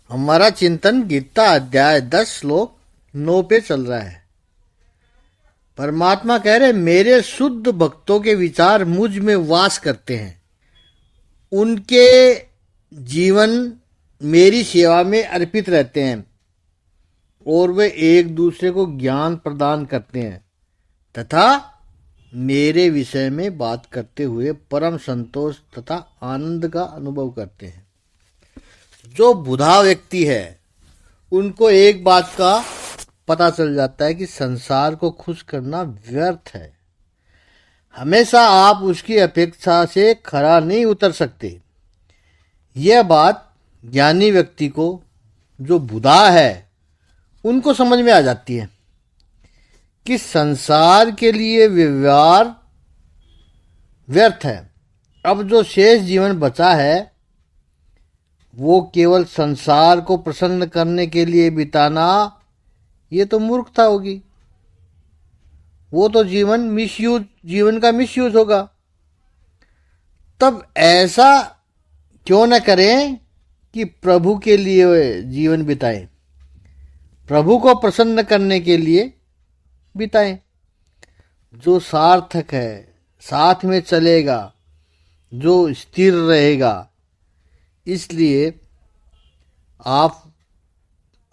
हमारा चिंतन गीता अध्याय 10 श्लोक 9 पे चल रहा है। परमात्मा कह रहे मेरे शुद्ध भक्तों के विचार मुझ में वास करते हैं, उनके जीवन मेरी सेवा में अर्पित रहते हैं और वे एक दूसरे को ज्ञान प्रदान करते हैं तथा मेरे विषय में बात करते हुए परम संतोष तथा आनंद का अनुभव करते हैं। जो बुधा व्यक्ति है उनको एक बात का पता चल जाता है कि संसार को खुश करना व्यर्थ है। हमेशा आप उसकी अपेक्षा से खरा नहीं उतर सकते। यह बात ज्ञानी व्यक्ति को, जो बुधा है, उनको समझ में आ जाती है कि संसार के लिए व्यवहार व्यर्थ है। अब जो शेष जीवन बचा है वो केवल संसार को प्रसन्न करने के लिए बिताना, ये तो मूर्खता होगी। वो तो जीवन का मिसयूज होगा। तब ऐसा क्यों न करें कि प्रभु के लिए जीवन बिताएं, प्रभु को प्रसन्न करने के लिए बिताएं। जो सार्थक है, साथ में चलेगा, जो स्थिर रहेगा। इसलिए आप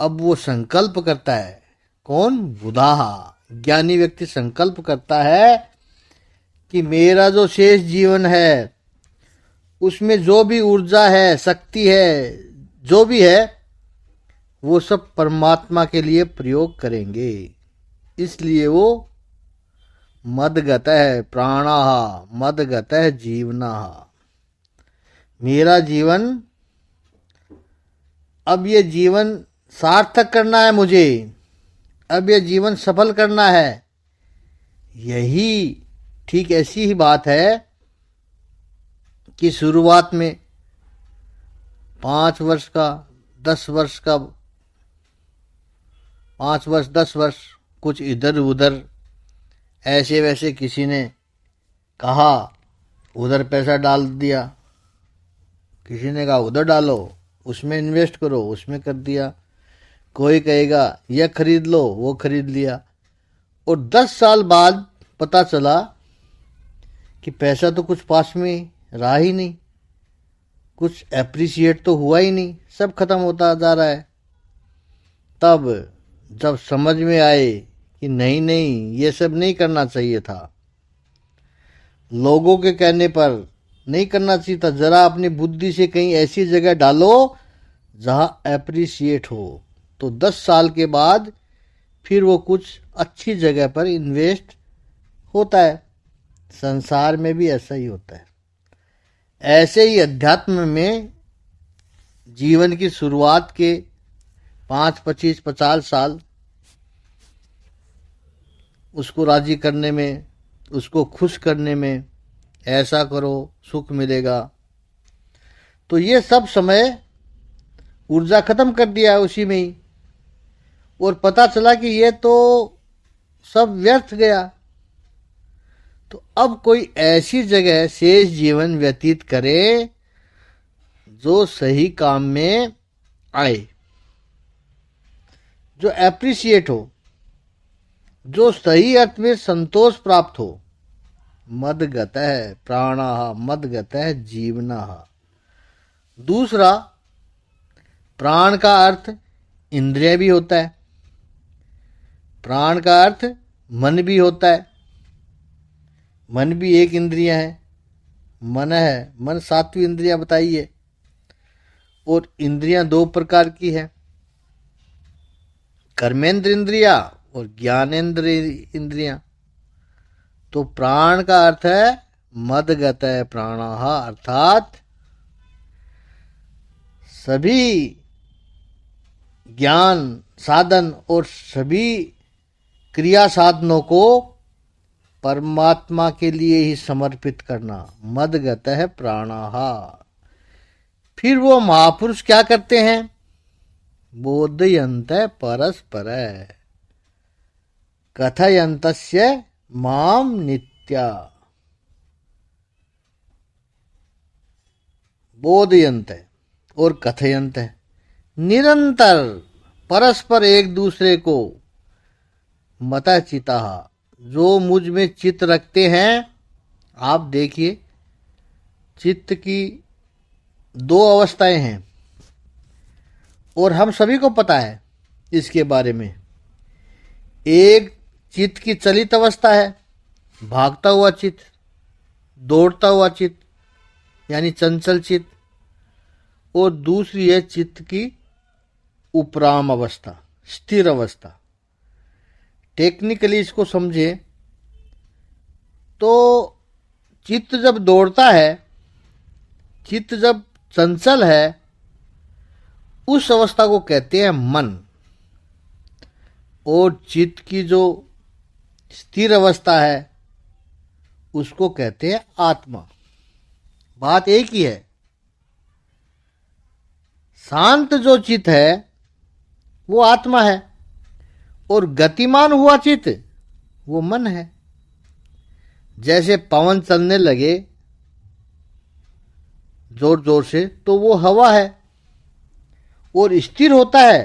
अब वो संकल्प करता है। कौन? बुधा ज्ञानी व्यक्ति संकल्प करता है कि मेरा जो शेष जीवन है उसमें जो भी ऊर्जा है, शक्ति है, जो भी है, वो सब परमात्मा के लिए प्रयोग करेंगे। इसलिए वो मदगतः प्राणः मदगतः जीवनः, मेरा जीवन, अब ये जीवन सार्थक करना है मुझे, अब ये जीवन सफल करना है। यही ठीक ऐसी ही बात है कि शुरुआत में 5 वर्ष का, 10 वर्ष का, 5 वर्ष 10 वर्ष कुछ इधर उधर ऐसे वैसे किसी ने कहा, उधर पैसा डाल दिया, किसी ने कहा उधर डालो, उसमें इन्वेस्ट करो, उसमें कर दिया। कोई कहेगा यह खरीद लो, वो खरीद लिया। और 10 साल बाद पता चला कि पैसा तो कुछ पास में रहा ही नहीं, कुछ एप्रिशिएट तो हुआ ही नहीं, सब खत्म होता जा रहा है। तब जब समझ में आए कि नहीं नहीं, ये सब नहीं करना चाहिए था, लोगों के कहने पर नहीं करना चाहिए था, जरा अपनी बुद्धि से कहीं ऐसी जगह डालो जहां एप्रिशिएट हो। तो 10 साल के बाद फिर वो कुछ अच्छी जगह पर इन्वेस्ट होता है। संसार में भी ऐसा ही होता है। ऐसे ही अध्यात्म में जीवन की शुरुआत के 5, 25, 50 साल उसको राजी करने में, उसको खुश करने में, ऐसा करो सुख मिलेगा, तो ये सब समय ऊर्जा खत्म कर दिया उसी में ही। और पता चला कि ये तो सब व्यर्थ गया। तो अब कोई ऐसी जगह शेष जीवन व्यतीत करे जो सही काम में आए, जो एप्रिशिएट हो, जो सही अर्थ में संतोष प्राप्त हो। मदगतः प्राणः मदगतः जीवनः। दूसरा, प्राण का अर्थ इंद्रिय भी होता है, प्राण का अर्थ मन भी होता है। मन भी एक इंद्रिय है, मन है, मन 7वीं इंद्रिया बताई है। और इंद्रियां 2 प्रकार की है, कर्मेंद्र इंद्रिया और ज्ञानेंद्र इंद्रियां। तो प्राण का अर्थ है मदगतः प्राणः, अर्थात सभी ज्ञान साधन और सभी क्रिया साधनों को परमात्मा के लिए ही समर्पित करना। मदगतः प्राणः। फिर वो महापुरुष क्या करते हैं? बोधयन्तः परस्परः कथयन्तस्य माम नित्या। बोधयन्त और कथयन्त, निरंतर परस्पर एक दूसरे को मता चिता, जो मुझ में चित्त रखते हैं। आप देखिए, चित्त की दो अवस्थाएं हैं और हम सभी को पता है इसके बारे में। एक चित्त की चलित अवस्था है, भागता हुआ चित्त, दौड़ता हुआ चित्त यानी चंचल चित्त, और दूसरी है चित्त की उपराम अवस्था, स्थिर अवस्था। टेक्निकली इसको समझे तो चित्त जब दौड़ता है, चित्त जब चंचल है, उस अवस्था को कहते हैं मन। और चित्त की जो स्थिर अवस्था है उसको कहते हैं आत्मा। बात एक ही है। शांत जो चित्त है वो आत्मा है और गतिमान हुआ चित्त वो मन है। जैसे पवन चलने लगे जोर जोर से तो वो हवा है, और स्थिर होता है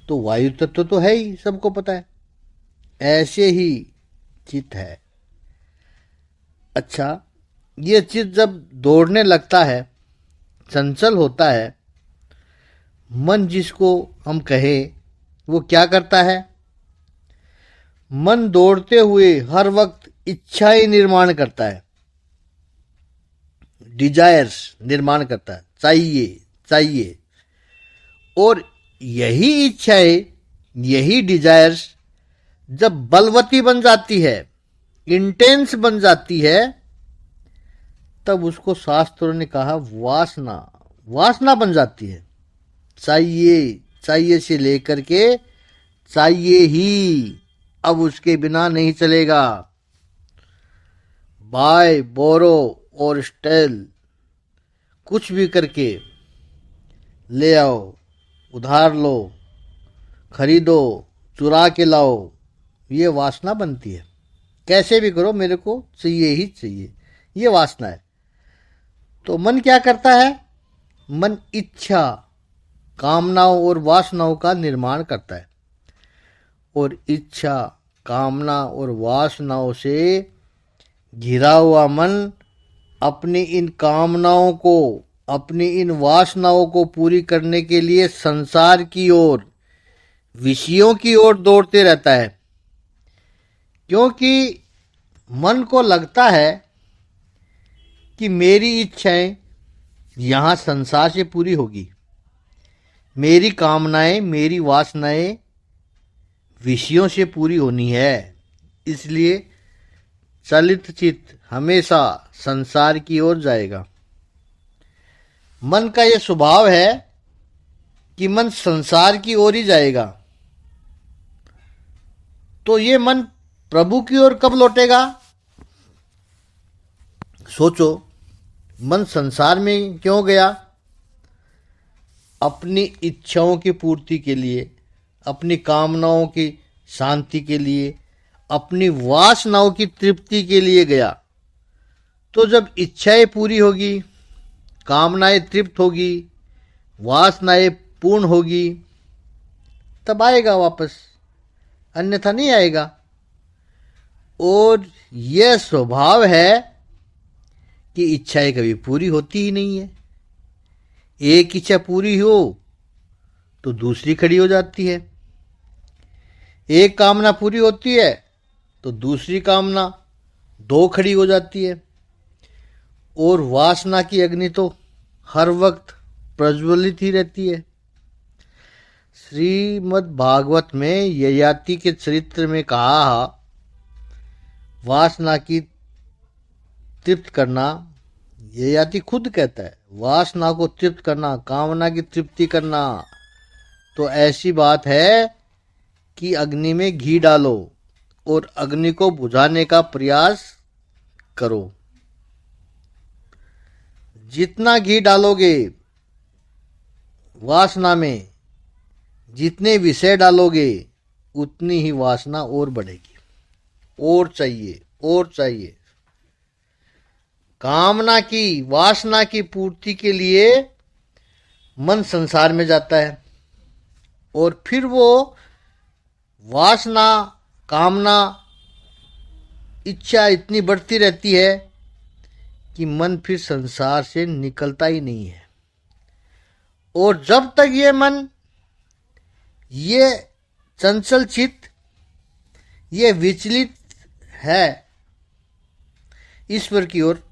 तो वायु तत्व तो है ही, सबको पता है। ऐसे ही चित्त है। अच्छा, ये चित्त जब दौड़ने लगता है, चंचल होता है, मन जिसको हम कहें वो क्या करता है? मन दौड़ते हुए हर वक्त इच्छाएं निर्माण करता है, डिजायर्स निर्माण करता है, चाहिए चाहिए। और यही इच्छाएं, यही डिजायर्स जब बलवती बन जाती है, इंटेंस बन जाती है, तब उसको शास्त्रों ने कहा वासना, वासना बन जाती है। चाहिए चाहिए से लेकर के चाहिए ही, अब उसके बिना नहीं चलेगा। बाय बोरो और स्टेल, कुछ भी करके ले आओ, उधार लो, खरीदो, चुरा के लाओ, ये वासना बनती है। कैसे भी करो, मेरे को चाहिए ही चाहिए, ये वासना है। तो मन क्या करता है? मन इच्छा, कामनाओं और वासनाओं का निर्माण करता है। और इच्छा, कामना और वासनाओं से घिरा हुआ मन अपनी इन कामनाओं को, अपनी इन वासनाओं को पूरी करने के लिए संसार की ओर, विषयों की ओर दौड़ते रहता है। क्योंकि मन को लगता है कि मेरी इच्छाएं यहां संसार से पूरी होगी, मेरी कामनाएं, मेरी वासनाएं विषयों से पूरी होनी है। इसलिए चलित चित्त हमेशा संसार की ओर जाएगा। मन का यह स्वभाव है कि मन संसार की ओर ही जाएगा। तो ये मन प्रभु की ओर कब लौटेगा? सोचो, मन संसार में क्यों गया? अपनी इच्छाओं की पूर्ति के लिए, अपनी कामनाओं की शांति के लिए, अपनी वासनाओं की तृप्ति के लिए गया। तो जब इच्छाएं पूरी होगी, कामनाएं तृप्त होगी, वासनाएं पूर्ण होगी, तब आएगा वापस, अन्यथा नहीं आएगा। और यह स्वभाव है कि इच्छाएं कभी पूरी होती ही नहीं है। एक इच्छा पूरी हो तो दूसरी खड़ी हो जाती है, एक कामना पूरी होती है तो दूसरी कामना दो खड़ी हो जाती है। और वासना की अग्नि तो हर वक्त प्रज्वलित ही रहती है। श्रीमद् भागवत में ययाति के चरित्र में कहा, वासना की तृप्त करना, ययाति खुद कहता है, वासना को तृप्त करना, कामना की तृप्ति करना तो ऐसी बात है कि अग्नि में घी डालो और अग्नि को बुझाने का प्रयास करो। जितना घी डालोगे वासना में, जितने विषय डालोगे, उतनी ही वासना और बढ़ेगी। और चाहिए, और चाहिए। कामना की, वासना की पूर्ति के लिए मन संसार में जाता है। और फिर वो वासना, कामना, इच्छा इतनी बढ़ती रहती है कि मन फिर संसार से निकलता ही नहीं है। और जब तक ये मन, ये चंचल चित्त, ये विचलित है, ईश्वर की ओर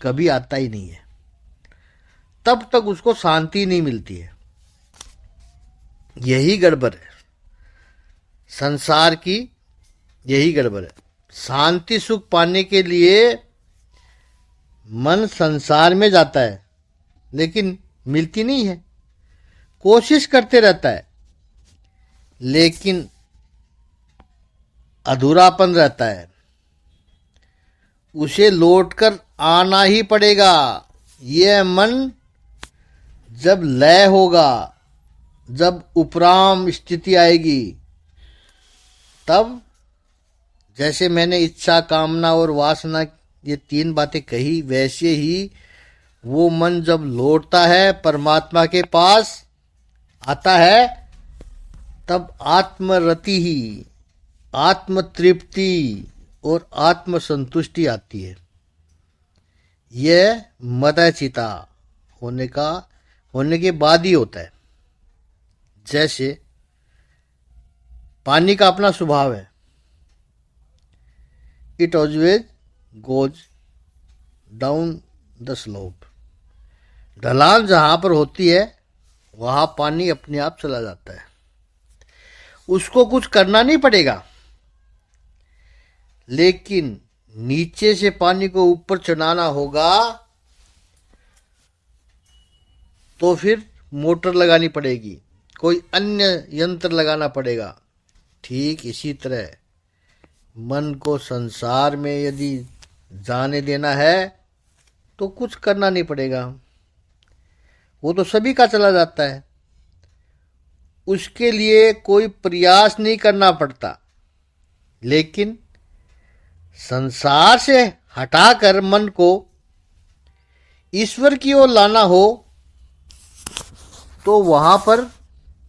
कभी आता ही नहीं है, तब तक उसको शांति नहीं मिलती है। यही गड़बड़ है संसार की, यही गड़बड़ है। शांति सुख पाने के लिए मन संसार में जाता है, लेकिन मिलती नहीं है। कोशिश करते रहता है, लेकिन अधूरापन रहता है। उसे लौटकर आना ही पड़ेगा। यह मन जब लय होगा, जब उपराम स्थिति आएगी, तब जैसे मैंने इच्छा, कामना और वासना ये तीन बातें कही, वैसे ही वो मन जब लौटता है, परमात्मा के पास आता है, तब आत्मरति ही, आत्म तृप्ति और आत्म संतुष्टि आती है। यह मदचिता होने के बाद ही होता है। जैसे पानी का अपना स्वभाव है, it always goes down the slope. ढलान जहां पर होती है वहां पानी अपने आप चला जाता है, उसको कुछ करना नहीं पड़ेगा। लेकिन नीचे से पानी को ऊपर चढ़ाना होगा तो फिर मोटर लगानी पड़ेगी, कोई अन्य यंत्र लगाना पड़ेगा। ठीक इसी तरह मन को संसार में यदि जाने देना है तो कुछ करना नहीं पड़ेगा, वो तो सभी का चला जाता है। उसके लिए कोई प्रयास नहीं करना पड़ता। लेकिन संसार से हटाकर मन को ईश्वर की ओर लाना हो तो वहां पर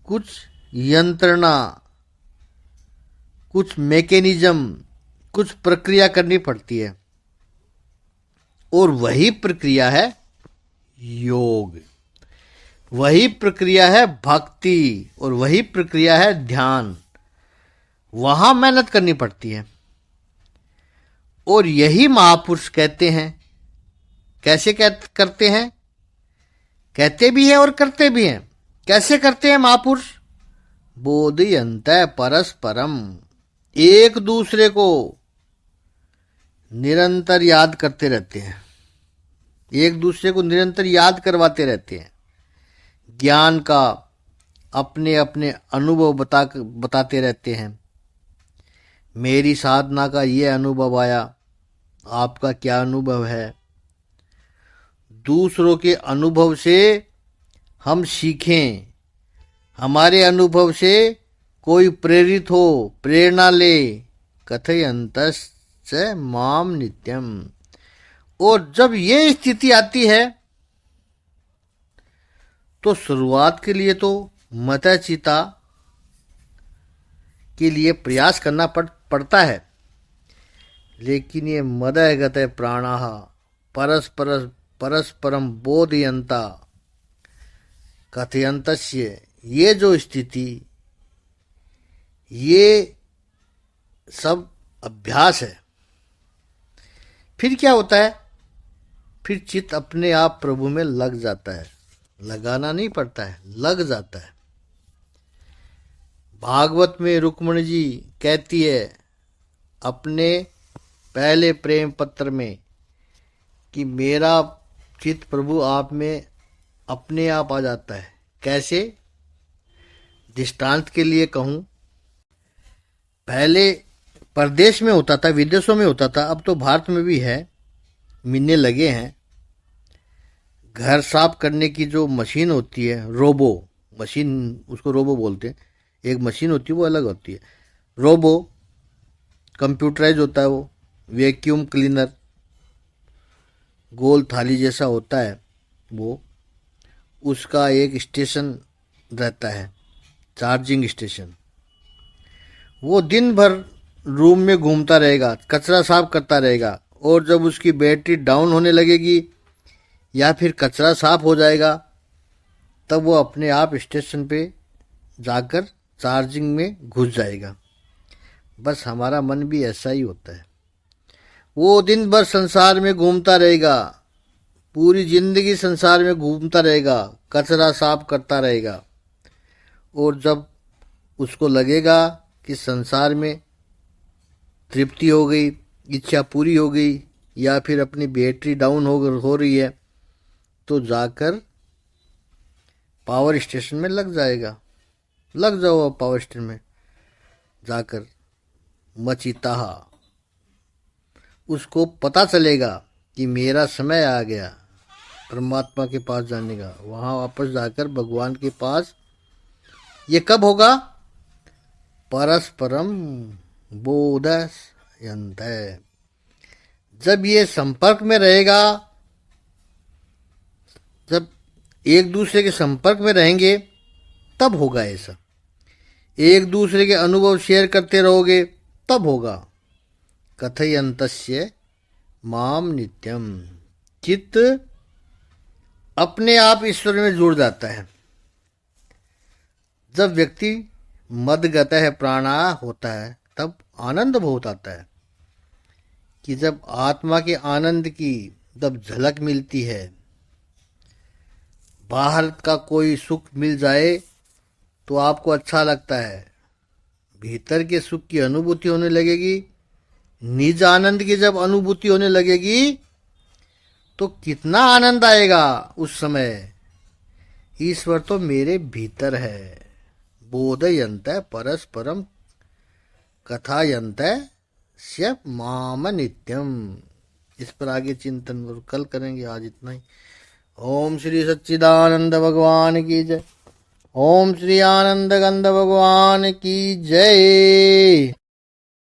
कुछ यंत्रणा, कुछ मैकेनिज्म, कुछ प्रक्रिया करनी पड़ती है। और वही प्रक्रिया है योग, वही प्रक्रिया है भक्ति, और वही प्रक्रिया है ध्यान। वहां मेहनत करनी पड़ती है। और यही महापुरुष कहते हैं। कैसे करते हैं? कहते भी हैं और करते भी हैं। कैसे करते हैं महापुरुष? बोधयन्ते परस्परम, एक दूसरे को निरंतर याद करते रहते हैं, एक दूसरे को निरंतर याद करवाते रहते हैं। ज्ञान का अपने अपने अनुभव बताते रहते हैं। मेरी साधना का ये अनुभव आया, आपका क्या अनुभव है? दूसरों के अनुभव से हम सीखें, हमारे अनुभव से कोई प्रेरित हो, प्रेरणा ले। कथयन्तश्च माम नित्यम। और जब ये स्थिति आती है तो शुरुआत के लिए तो मतचिता के लिए प्रयास करना पड़ता है। लेकिन ये मदः गतः प्राणाः परस्परम बोधयन्ता कथयन्तस्य, ये जो स्थिति, ये सब अभ्यास है। फिर क्या होता है? फिर चित्त अपने आप प्रभु में लग जाता है। लगाना नहीं पड़ता है, लग जाता है। भागवत में रुक्मणी जी कहती है अपने पहले प्रेम पत्र में कि मेरा चित्त प्रभु आप में अपने आप आ जाता है। कैसे? दृष्टांत के लिए कहूं, पहले परदेश में होता था, विदेशों में होता था, अब तो भारत में भी है, मिलने लगे हैं। घर साफ करने की जो मशीन होती है, रोबो मशीन, उसको रोबो बोलते हैं। एक मशीन होती है वो अलग होती है। रोबो कंप्यूटराइज होता है, वो वैक्यूम क्लीनर गोल थाली जैसा होता है वो, उसका एक स्टेशन रहता है चार्जिंग स्टेशन। वो दिन भर रूम में घूमता रहेगा, कचरा साफ करता रहेगा, और जब उसकी बैटरी डाउन होने लगेगी या फिर कचरा साफ हो जाएगा, तब वो अपने आप स्टेशन पे जाकर चार्जिंग में घुस जाएगा। बस हमारा मन भी ऐसा ही होता है। वो दिन भर संसार में घूमता रहेगा, पूरी जिंदगी संसार में घूमता रहेगा, कचरा साफ करता रहेगा, और जब उसको लगेगा कि संसार में तृप्ति हो गई, इच्छा पूरी हो गई, या फिर अपनी बैटरी डाउन हो रही है, तो जाकर पावर स्टेशन में लग जाएगा। लग जाओ पावर स्टेशन में जाकर मचिता। उसको पता चलेगा कि मेरा समय आ गया परमात्मा के पास जाने का, वहां वापस जाकर भगवान के पास। ये कब होगा? परस्परम बोधयन्त, जब ये संपर्क में रहेगा, जब एक दूसरे के संपर्क में रहेंगे, तब होगा ऐसा। एक दूसरे के अनुभव शेयर करते रहोगे, तब होगा। कथयन्तस्य माम नित्यम, चित्त अपने आप ईश्वर में जुड़ जाता है। जब व्यक्ति मदगत है, प्राणा होता है, तब आनंद बहुत आता है। कि जब आत्मा के आनंद की जब झलक मिलती है, बाहर का कोई सुख मिल जाए तो आपको अच्छा लगता है, भीतर के सुख की अनुभूति होने लगेगी, निज आनंद की जब अनुभूति होने लगेगी, तो कितना आनंद आएगा उस समय। ईश्वर तो मेरे भीतर है। बोधयन्त परस्परम कथायन्त स्य माम नित्यम। इस पर आगे चिंतन और कल करेंगे। आज इतना ही। ओम श्री सच्चिदानंद भगवान की जय। ओम श्री आनंद गंध भगवान की जय।